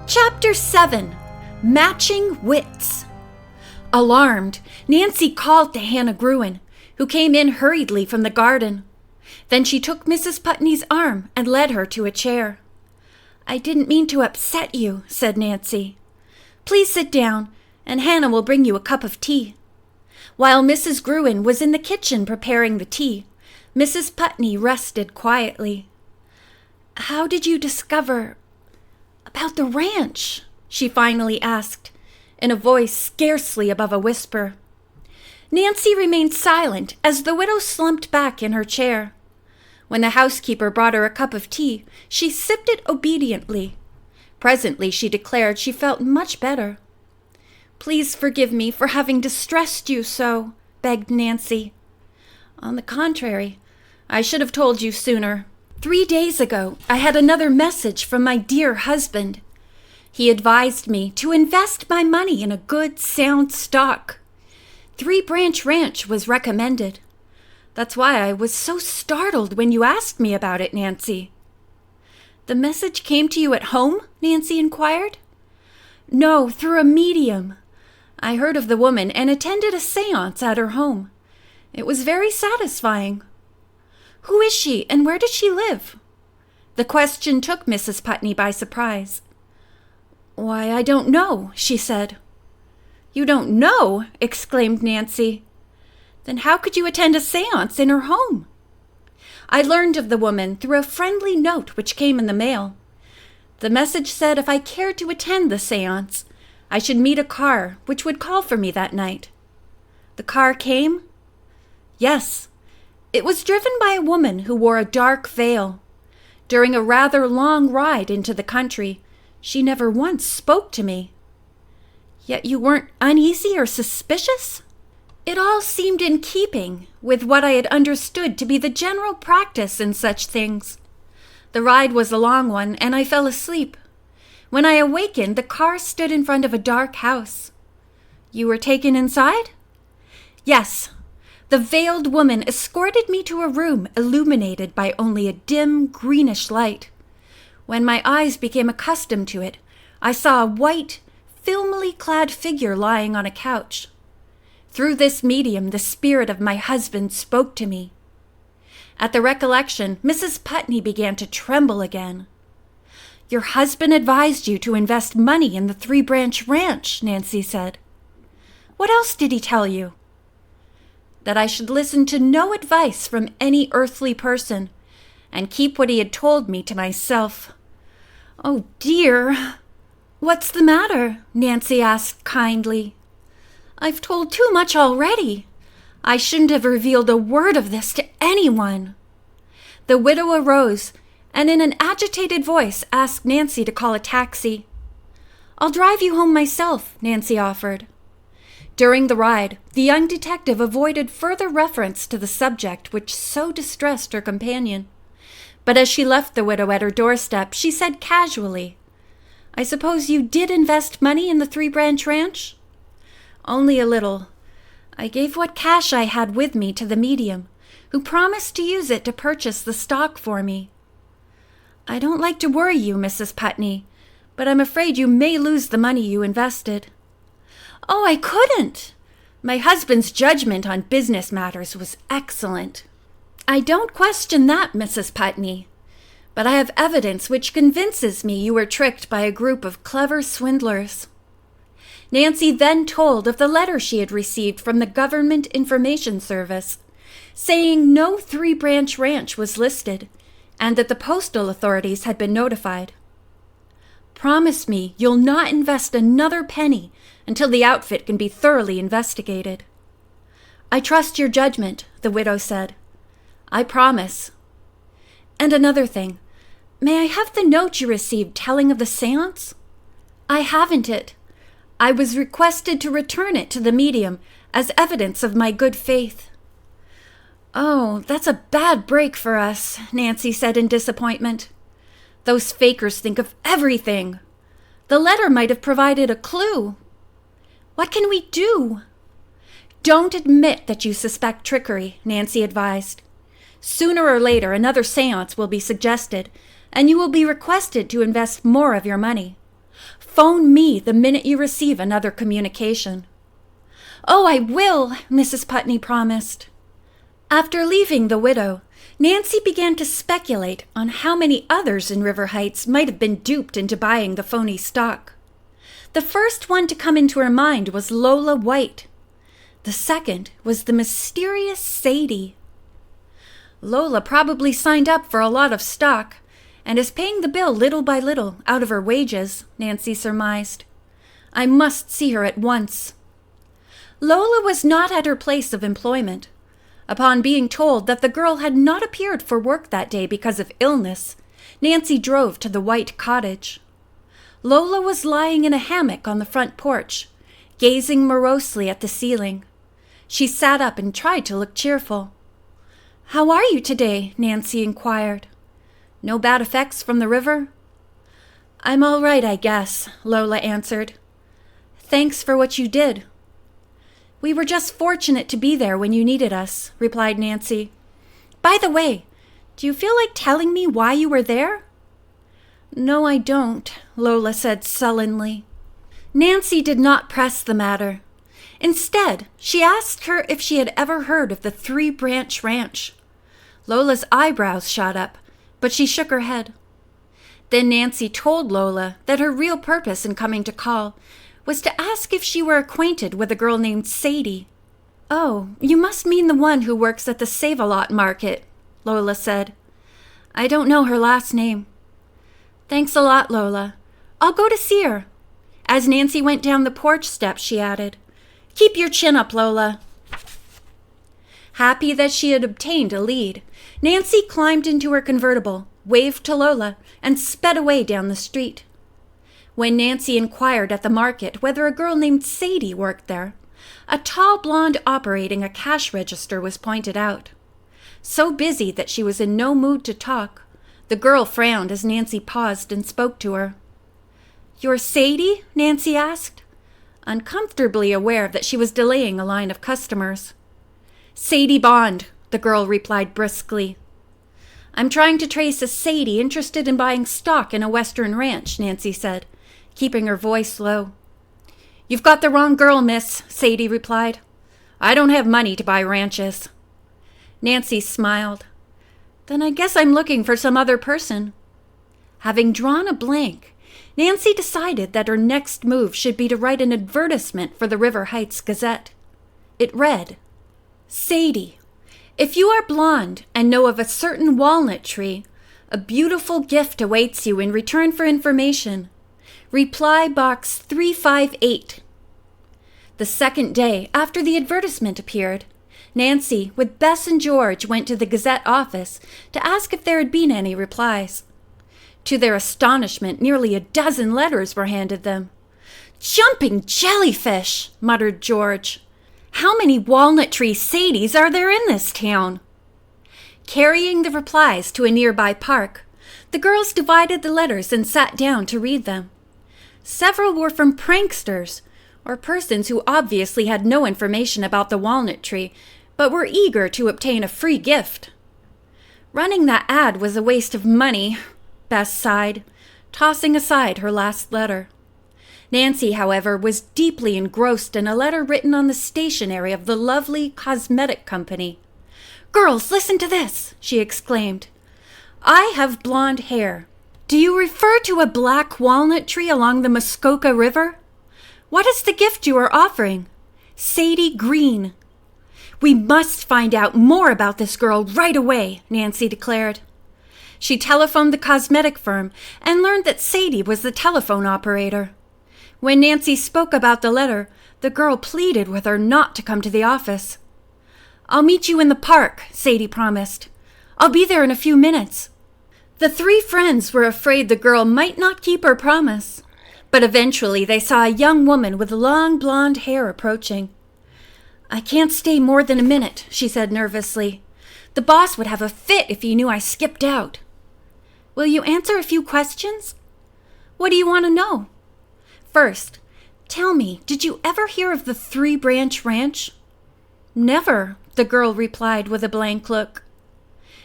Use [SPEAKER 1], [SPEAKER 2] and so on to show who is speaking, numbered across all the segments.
[SPEAKER 1] Chapter 7. Matching Wits. Alarmed, Nancy called to Hannah Gruen, who came in hurriedly from the garden. Then she took Mrs. Putney's arm and led her to a chair. "I didn't mean to upset you," said Nancy. "Please sit down, and Hannah will bring you a cup of tea." While Mrs. Gruen was in the kitchen preparing the tea, Mrs. Putney rested quietly. "How did you discover about the ranch?" she finally asked, in a voice scarcely above a whisper. Nancy remained silent as the widow slumped back in her chair. When the housekeeper brought her a cup of tea, she sipped it obediently. Presently she declared she felt much better. "Please forgive me for having distressed you so," begged Nancy. "On the contrary, I should have told you sooner. 3 days ago, I had another message from my dear husband. He advised me to invest my money in a good, sound stock. Three Branch Ranch was recommended. That's why I was so startled when you asked me about it, Nancy." "The message came to you at home?" Nancy inquired. "No, through a medium. I heard of the woman and attended a séance at her home. It was very satisfying." "Who is she, and where does she live?" The question took Mrs. Putney by surprise. "Why, I don't know," she said. "You don't know?" exclaimed Nancy. "Then how could you attend a séance in her home?" "I learned of the woman through a friendly note which came in the mail. The message said if I cared to attend the séance, I should meet a car which would call for me that night. The car came?" "Yes. It was driven by a woman who wore a dark veil. During a rather long ride into the country, she never once spoke to me." "Yet you weren't uneasy or suspicious?" "It all seemed in keeping with what I had understood to be the general practice in such things. The ride was a long one, and I fell asleep. When I awakened, the car stood in front of a dark house." "You were taken inside?" "Yes. The veiled woman escorted me to a room illuminated by only a dim, greenish light. When my eyes became accustomed to it, I saw a white, filmily clad figure lying on a couch. Through this medium, the spirit of my husband spoke to me." At the recollection, Mrs. Putney began to tremble again. "Your husband advised you to invest money in the Three Branch Ranch," Nancy said. "What else did he tell you?" "That I should listen to no advice from any earthly person, and keep what he had told me to myself." "Oh, dear!" "What's the matter?" Nancy asked kindly. "I've told too much already. I shouldn't have revealed a word of this to anyone." The widow arose and in an agitated voice asked Nancy to call a taxi. "I'll drive you home myself," Nancy offered. During the ride, the young detective avoided further reference to the subject which so distressed her companion. But as she left the widow at her doorstep, she said casually, "I suppose you did invest money in the Three Branch Ranch?" "Only a little. I gave what cash I had with me to the medium, who promised to use it to purchase the stock for me." "I don't like to worry you, Mrs. Putney, but I'm afraid you may lose the money you invested." "Oh, I couldn't! My husband's judgment on business matters was excellent." "I don't question that, Mrs. Putney, but I have evidence which convinces me you were tricked by a group of clever swindlers." Nancy then told of the letter she had received from the Government Information Service, saying no Three Branch Ranch was listed, and that the postal authorities had been notified. "Promise me you'll not invest another penny until the outfit can be thoroughly investigated." "I trust your judgment," the widow said. "I promise." "And another thing, may I have the note you received telling of the séance?" "I haven't it. I was requested to return it to the medium as evidence of my good faith." "Oh, that's a bad break for us," Nancy said in disappointment. "Those fakers think of everything. The letter might have provided a clue." "What can we do?" "Don't admit that you suspect trickery," Nancy advised. "Sooner or later, another séance will be suggested, and you will be requested to invest more of your money. Phone me the minute you receive another communication." "Oh, I will," Mrs. Putney promised. After leaving the widow, Nancy began to speculate on how many others in River Heights might have been duped into buying the phony stock. The first one to come into her mind was Lola White. The second was the mysterious Sadie. Lola probably signed up for a lot of stock and is paying the bill little by little out of her wages, Nancy surmised. I must see her at once. Lola was not at her place of employment. Upon being told that the girl had not appeared for work that day because of illness, Nancy drove to the White cottage. Lola was lying in a hammock on the front porch, gazing morosely at the ceiling. She sat up and tried to look cheerful. "How are you today?" Nancy inquired. "No bad effects from the river?" "I'm all right, I guess," Lola answered. "Thanks for what you did." "We were just fortunate to be there when you needed us," replied Nancy. "By the way, do you feel like telling me why you were there?" "No, I don't," Lola said sullenly. Nancy did not press the matter. Instead, she asked her if she had ever heard of the Three Branch Ranch. Lola's eyebrows shot up, but she shook her head. Then Nancy told Lola that her real purpose in coming to call was to ask if she were acquainted with a girl named Sadie. "Oh, you must mean the one who works at the Save-A-Lot market," Lola said. "I don't know her last name." "Thanks a lot, Lola. I'll go to see her." As Nancy went down the porch steps, she added, "Keep your chin up, Lola." Happy that she had obtained a lead, Nancy climbed into her convertible, waved to Lola, and sped away down the street. When Nancy inquired at the market whether a girl named Sadie worked there, a tall blonde operating a cash register was pointed out. So busy that she was in no mood to talk, the girl frowned as Nancy paused and spoke to her. "You're Sadie?" Nancy asked, uncomfortably aware that she was delaying a line of customers. "Sadie Bond," the girl replied briskly. "I'm trying to trace a Sadie interested in buying stock in a western ranch," Nancy said, keeping her voice low. "You've got the wrong girl, miss," Sadie replied. "I don't have money to buy ranches." Nancy smiled. "Then I guess I'm looking for some other person." Having drawn a blank, Nancy decided that her next move should be to write an advertisement for the River Heights Gazette. It read, "Sadie, if you are blonde and know of a certain walnut tree, a beautiful gift awaits you in return for information. Reply box 358. The second day after the advertisement appeared, Nancy, with Bess and George, went to the Gazette office to ask if there had been any replies. To their astonishment, nearly a dozen letters were handed them. "Jumping jellyfish," muttered George. "How many walnut tree Sadies are there in this town?" Carrying the replies to a nearby park, the girls divided the letters and sat down to read them. Several were from pranksters, or persons who obviously had no information about the walnut tree, but were eager to obtain a free gift. "Running that ad was a waste of money," Bess sighed, tossing aside her last letter. Nancy, however, was deeply engrossed in a letter written on the stationery of the lovely cosmetic company. "Girls, listen to this," she exclaimed. "I have blonde hair. Do you refer to a black walnut tree along the Muskoka River? What is the gift you are offering? Sadie Green." "We must find out more about this girl right away," Nancy declared. She telephoned the cosmetic firm and learned that Sadie was the telephone operator. When Nancy spoke about the letter, the girl pleaded with her not to come to the office. "I'll meet you in the park," Sadie promised. "I'll be there in a few minutes." The three friends were afraid the girl might not keep her promise, but eventually they saw a young woman with long blonde hair approaching. "I can't stay more than a minute," she said nervously. "The boss would have a fit if he knew I skipped out." "Will you answer a few questions?" "What do you want to know?" "First, tell me, did you ever hear of the Three Branch Ranch?" "Never," the girl replied with a blank look.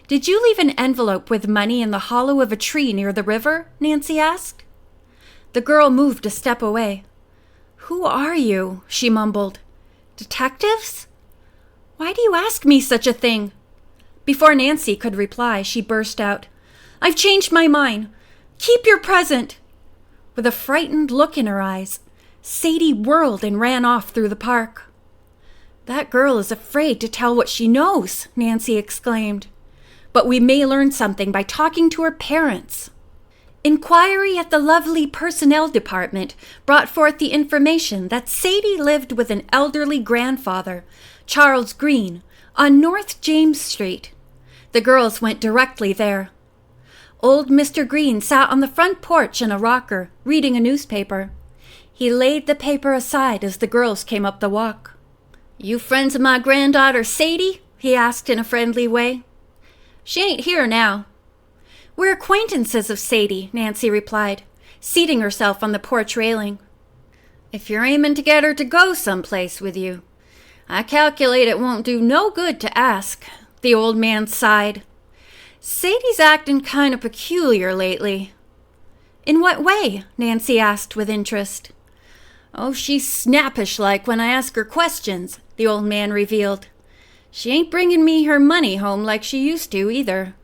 [SPEAKER 1] "Did you leave an envelope with money in the hollow of a tree near the river?" Nancy asked. The girl moved a step away. "Who are you?" she mumbled. "Detectives? Why do you ask me such a thing?" Before Nancy could reply, she burst out, "I've changed my mind. Keep your present." With a frightened look in her eyes, Sadie whirled and ran off through the park. "That girl is afraid to tell what she knows," Nancy exclaimed. "But we may learn something by talking to her parents." Inquiry at the lovely personnel department brought forth the information that Sadie lived with an elderly grandfather, Charles Green, on North James Street. The girls went directly there. Old Mr. Green sat on the front porch in a rocker, reading a newspaper. He laid the paper aside as the girls came up the walk. "You friends of my granddaughter Sadie?" he asked in a friendly way. "She ain't here now." "We're acquaintances of Sadie," Nancy replied, seating herself on the porch railing. "If you're aiming to get her to go someplace with you, I calculate it won't do no good to ask," the old man sighed. "Sadie's acting kind of peculiar lately." "In what way?" Nancy asked with interest. "Oh, she's snappish-like when I ask her questions," the old man revealed. "She ain't bringing me her money home like she used to, either."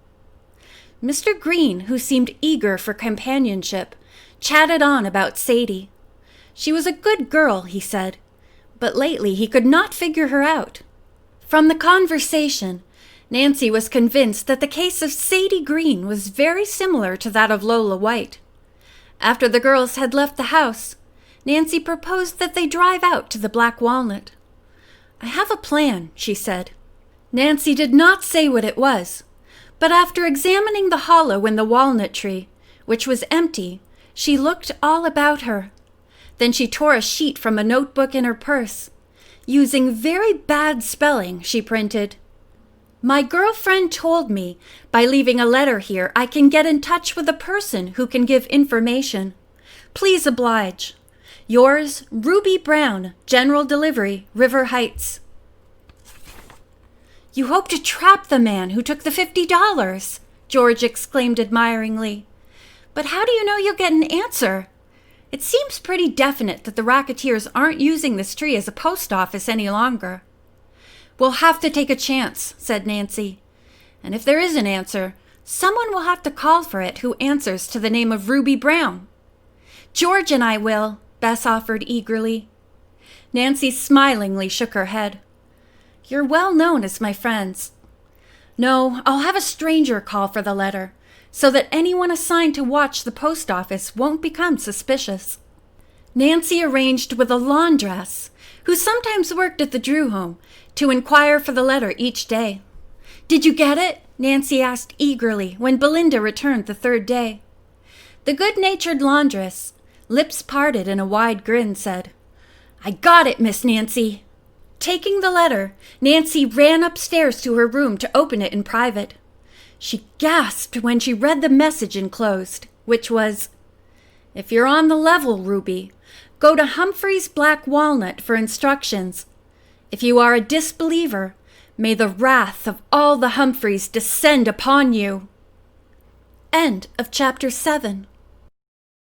[SPEAKER 1] Mr. Green, who seemed eager for companionship, chatted on about Sadie. She was a good girl, he said, but lately he could not figure her out. From the conversation, Nancy was convinced that the case of Sadie Green was very similar to that of Lola White. After the girls had left the house, Nancy proposed that they drive out to the Black Walnut. "I have a plan," she said. Nancy did not say what it was, but after examining the hollow in the walnut tree, which was empty, she looked all about her. Then she tore a sheet from a notebook in her purse. Using very bad spelling, she printed, "My girlfriend told me by leaving a letter here I can get in touch with a person who can give information. Please oblige. Yours, Ruby Brown, General Delivery, River Heights." "You hope to trap the man who took the $50, George exclaimed admiringly. "But how do you know you'll get an answer? It seems pretty definite that the racketeers aren't using this tree as a post office any longer." "We'll have to take a chance," said Nancy. "And if there is an answer, someone will have to call for it who answers to the name of Ruby Brown." "George and I will," Bess offered eagerly. Nancy smilingly shook her head. "You're well known as my friends." "No, I'll have a stranger call for the letter, so that anyone assigned to watch the post office won't become suspicious." Nancy arranged with a laundress, who sometimes worked at the Drew home, to inquire for the letter each day. "Did you get it?" Nancy asked eagerly when Belinda returned the third day. The good-natured laundress, lips parted in a wide grin, said, "I got it, Miss Nancy." Taking the letter, Nancy ran upstairs to her room to open it in private. She gasped when she read the message enclosed, which was, "If you're on the level, Ruby, go to Humphrey's Black Walnut for instructions. If you are a disbeliever, may the wrath of all the Humphreys descend upon you." End of chapter 7.